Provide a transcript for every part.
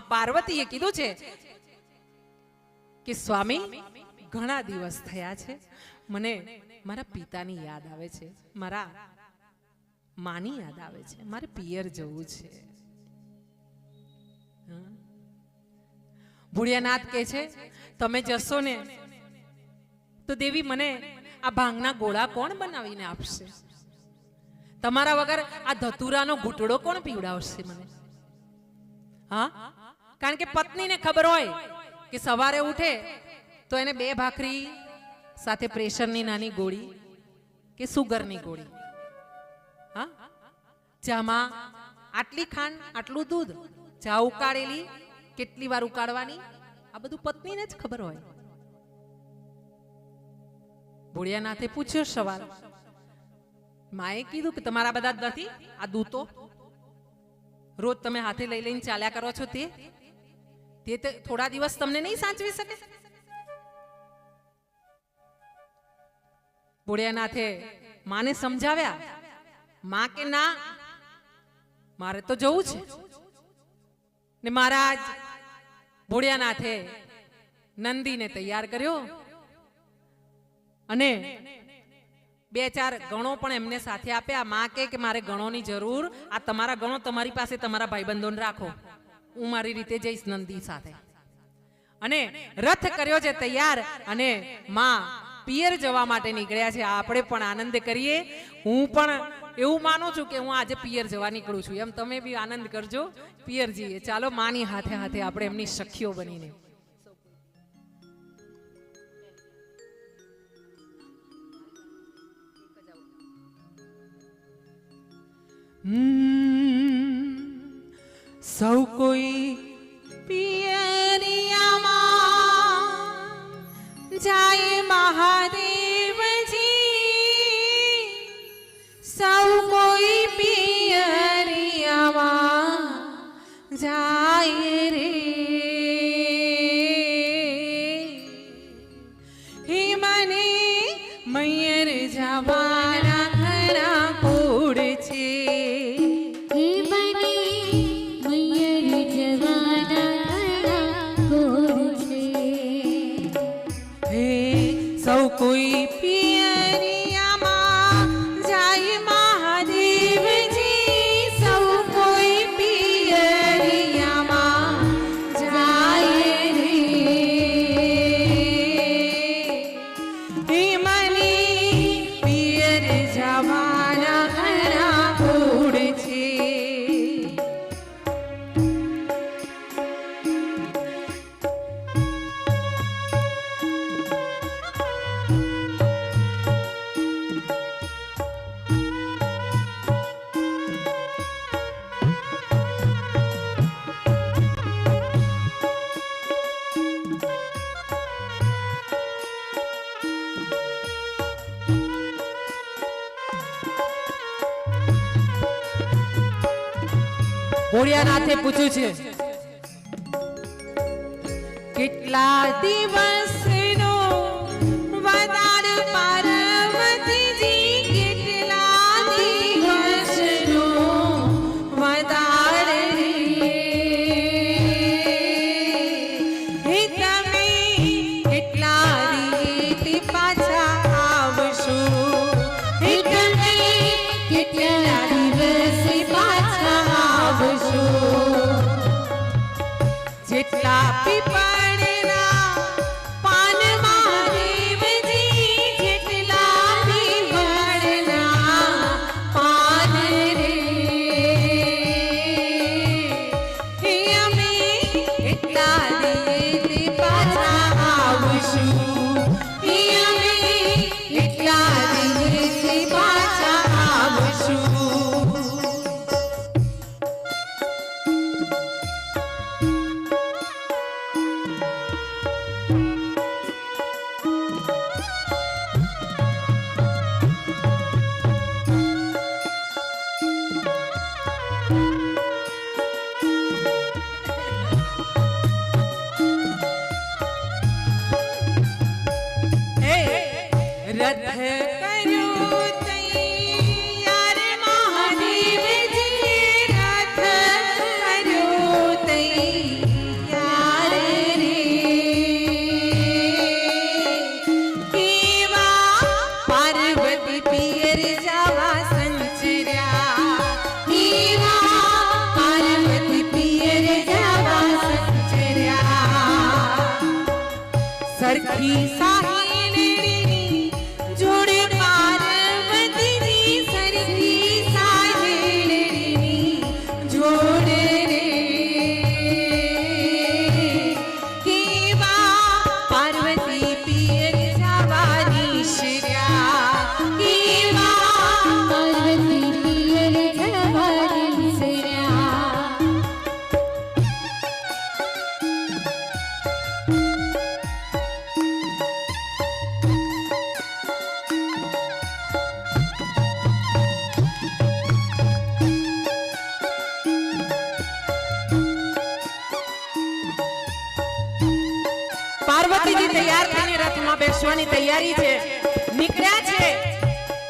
પાર્વતીએ કીધું છે કે સ્વામી ઘણા દિવસ થયા છે, મને મારા પિતાની યાદ આવે છે, મારા માની યાદ આવે છે, મારે પિયર જવું છે. ભુડિયાનાથ કહે છે તમે જશો ને તો દેવી મને આ ભાંગના ગોળા કોણ બનાવીને આપશે? તમારા વગર આ ધતુરાનો ઘૂંટડો કોણ પીવડાવશે મને? હા, કારણ કે પત્નીને ખબર હોય કે સવારે ઉઠે તો એને 2 ભાખરી સાથે પ્રેશરની નાની ગોળી કે સુગરની ગોળી, હા, ચામાં આટલી ખાંડ આટલું દૂધ, ચા ઉકાળેલી કેટલી વાર ઉકાળવાની, આ બધું પત્નીને જ ખબર હોય. ભોળિયાનાથે પૂછ્યો સવાલ, માએ કીધું કે તમારા બધા નથી આ દૂતો રોજ તમે હાથે લઈ લઈને ચાલ્યા કરો છો, તે થોડા દિવસ તમને નહીં સાચવી શકે? ભોળિયાનાથે માને સમજાવ્યા, માં કે ના મારે તો જવું છે. ને મહારાજ ભોળિયાનાથે નંદીને તૈયાર કર્યો અને 2-4 ગણો પણ એમને સાથે આપ્યા. માં કે મારે ગણોની જરૂર, આ તમારા ગણો તમારી પાસે તમારા ભાઈબંધોને રાખો, હું મારી રીતે જઈશ નંદી સાથે. અને રથ કર્યો છે તૈયાર અને માં પિયર જવા માટે નીકળ્યા છે. આપણે પણ આનંદ કરીએ. હું પણ એવું માનું છું કે હું આજે પિયર જવા નીકળું છું, એમ તમે બી આનંદ કરજો, પિયર જઈએ. ચાલો માની હાથે હાથે આપણે એમની સખીઓ બનીને. સૌ કોઈ પિયરિયામાં જાય મહાદેવજી, સૌ કોઈ પિયરિયામાં જાય રે. હે મને મૈયર જવાના ઘણા કોડ છે, કોઈ પિયરિયામાં જાય મહાદેવજી, સૌ કોઈ પિયરિયામાં જાય રે. હે મને પિયર જવાના ઘણા કોડ છે. ભોળિયાનાથે પૂછ્યું છે કેટલા દિવસનો વદાર પાર્વતીજી, કેટલા દિવસનો વદાર રે. હે તમે કેટલા રીતે પાછા આવશો? હે તમે કેટલા દિવસે પાછા આવશો? જેટલા પીપળના પાન મહાદેવજી, જેટલા પીપળના પાન રે. હે અમે એટલા રીતે પાછા આવશું, હે અમે એટલા રીતે પાછા આવશું. રથ કર્યો તૈયાર મહાદેવજી, રથ કર્યો તૈયાર. સરખી સાહેલીની જોડે પાર્વતીની સરખી સાહેલીની જોડે રે કેવા પાર્વતી પિયર જવાની શ્ર્યા કેવા પાર્વતી પિયર જવાની શ્ર્યા પાર્વતીજી તૈયાર થઈને રથમાં બેસવાની તૈયારી છે નીકળ્યા છે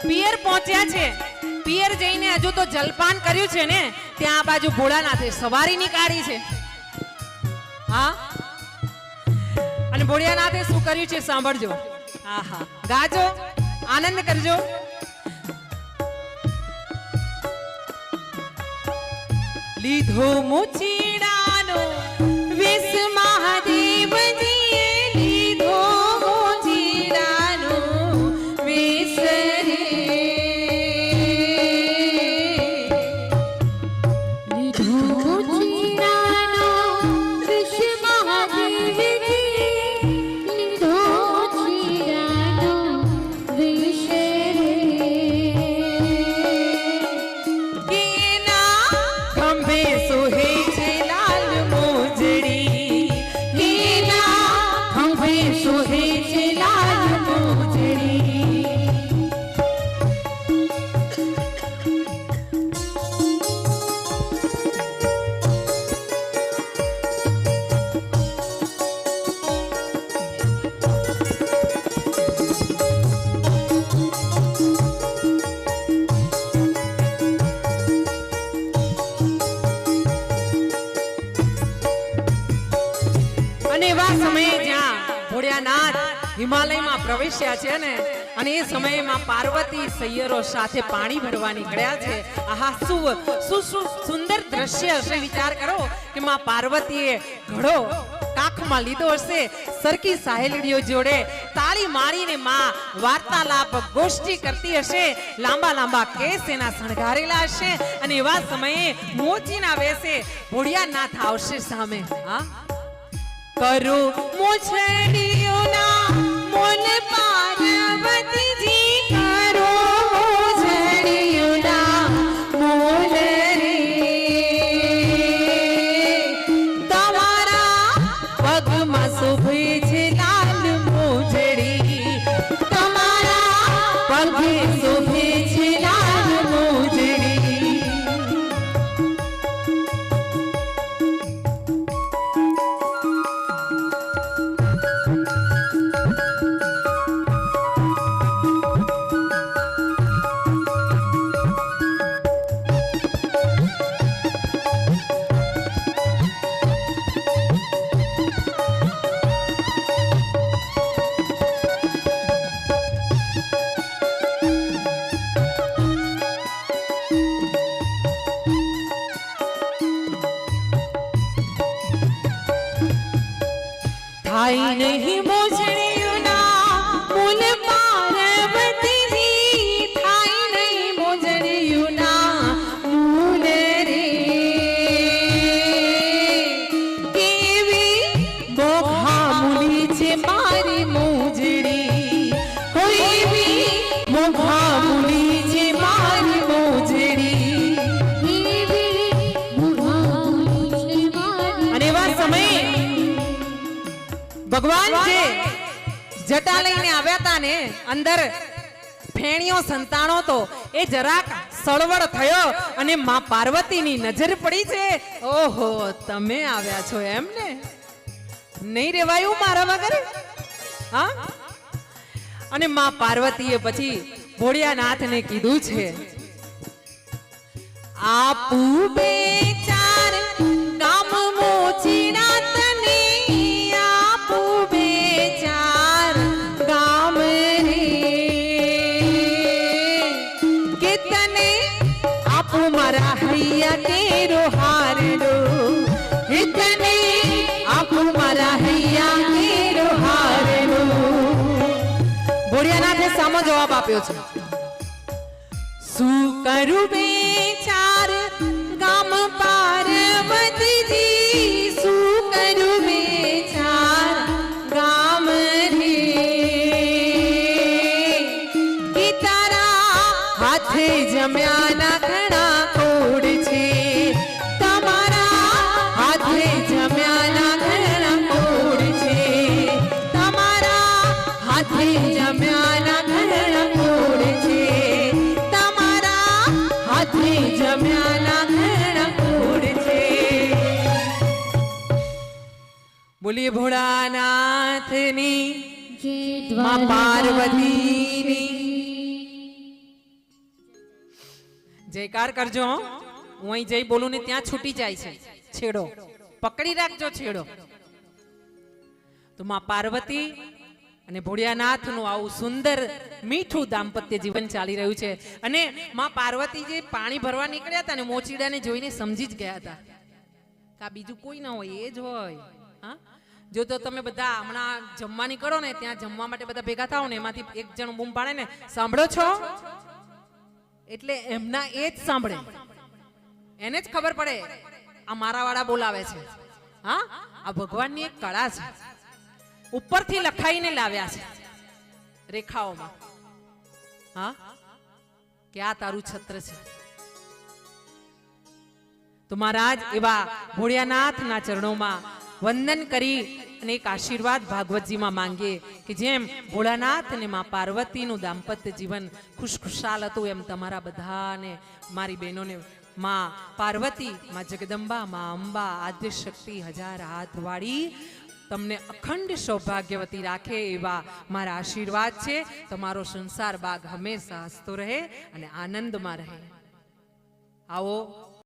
પિયર પહોંચ્યા છે પિયર જઈને હજુ તો જલપાન કર્યું છે ને ત્યાં આ બાજુ ભોળાનાથે સવારી નીકાળી છે હા અને ભોળિયાનાથે શું કર્યું છે સાંભળજો આહા ગાજો આનંદ કરજો લીધો મુચીડાનો વિસ મહાદેવજીએ લીધો મુચીડાનો વિસ રે લીધો મુચીડાનો વિસ મહાદેવજીએ લીધો મુચીડાનો વિસ રે કેના ખંભે સોહે છે લાલ મોજડી કેના ખંભે સોહે છે લાલ મોજડી અને એવા સમયે જ્યાં ભોળિયાનાથ હિમાલયમાં પ્રવેશ્યા છે ને અને એ સમયમાં પાર્વતી સૈયરો સાથે પાણી ભરવા નીકળ્યા છે આહા શું સુંદર દ્રશ્ય હશે વિચાર કરો કે માં પાર્વતીએ ઘડો કાખમાં લીધો હશે સરખી સહેલીઓ જોડે તાળી મારીને માં વાર્તાલાપ ગોષ્ઠી કરતી હશે લાંબા લાંબા કેસ એના શણગારેલા હશે અને એવા સમયે મોચીના વેશે ભોળિયાનાથ આવશે સામે હા કરો મોછડીઓના મોલ પાર્વતીજી કરો મોછડીઓના મોલ રે તમારા પગમાં શોભે છે લાલ મોજડી તમારા પગે શોભે છે લાલ મોજડી થાય નહીં મોજડીઓના મૂલ પાર્વતીજી થાય નહીં મોજડીઓના મૂલ રે કેવી મોઘા મૂલી છે મારી મોજડી કોઈ બી મોઘા મૂલી છે મારી મોજડી અને એવા સમયે ભગવાન જે જટા લઈને આવ્યા હતા ને અંદર ફેણીઓ સંતાણો તો એ જરાક સળવળ થયો અને માં પાર્વતીની નજર પડી છે ઓહો તમે આવ્યા છો એમ ને નહીં રેવાયું મારા વગર હા અને માં પાર્વતીએ પછી ભોળિયાનાથને કીધું છે આપુ બે ચાર કામ મોચીના તને આપુ બે ચાર ગામ રે કે તને આપુ મારા હૈયા કેરો હારડો તને આપુ મારા હૈયા કેરો હારડો મહારાજે સામો જવાબ આપ્યો છે. શું કરું બેચાર ગામ પાર્વતીજી, શું કરું બેચાર ગામ રે, કે તારા હાથે જમ્યાના ઘણા કોડ છે, તમારા હાથે જમ્યાના ઘણા કોડ છે, તમારા હાથે જમ્યાના ઘણા કોડ છે, તમારા હાથે જમ્યાના ઘણા કોડ છે. બોલીએ ભોળાનાથની માં પાર્વતીની જયકાર કરજો. હું અહીં જઈ બોલું ને ત્યાં છૂટી જાય છે છેડો, પકડી રાખજો છેડો. તો માં પાર્વતી અને ભોળિયાનાથનું આવું સુંદર મીઠું દાંપત્ય જીવન ચાલી રહ્યું છે. અને માં પાર્વતી જે પાણી ભરવા નીકળ્યા હતા ને મોચીડાને જોઈને સમજી જ ગયા હતા કે આ બીજું કોઈ ના હોય, એ જ હોય. હા, જો તો તમે બધા હમણાં જમવા નીકળો ને, ત્યાં જમવા માટે બધા ભેગા થાવ ને, એમાંથી એક જણ બૂમ પાડે ને, સાંભળો છો, એટલે એમના એ જ સાંભળે, એને જ ખબર પડે આ મારા વાળા બોલાવે છે. હા, આ ભગવાનની એક કળા છે, ઉપરથી લખાઈને લાવ્યા છે રેખાઓમાં. હા, કે આ તારું છત્ર છે. તો મહારાજ એવા ભોળિયાનાથના ચરણોમાં વંદન કરી અને એક આશીર્વાદ ભાગવતજીમાં માંગીએ કે જેમ ભોળાનાથ અને માં પાર્વતીનું દાંપત્ય જીવન ખુશખુશાલ હતું, એમ તમારા બધાને, મારી બહેનોને માં પાર્વતી, માં જગદંબા, માં અંબા, આદ્ય શક્તિ, હજાર હાથ વાળી તમને અખંડ સૌભાગ્યવતી રાખે એવા મારા આશીર્વાદ છે. તમારો સંસાર બાગ હંમેશા હસતો રહે અને આનંદમાં રહે. આવો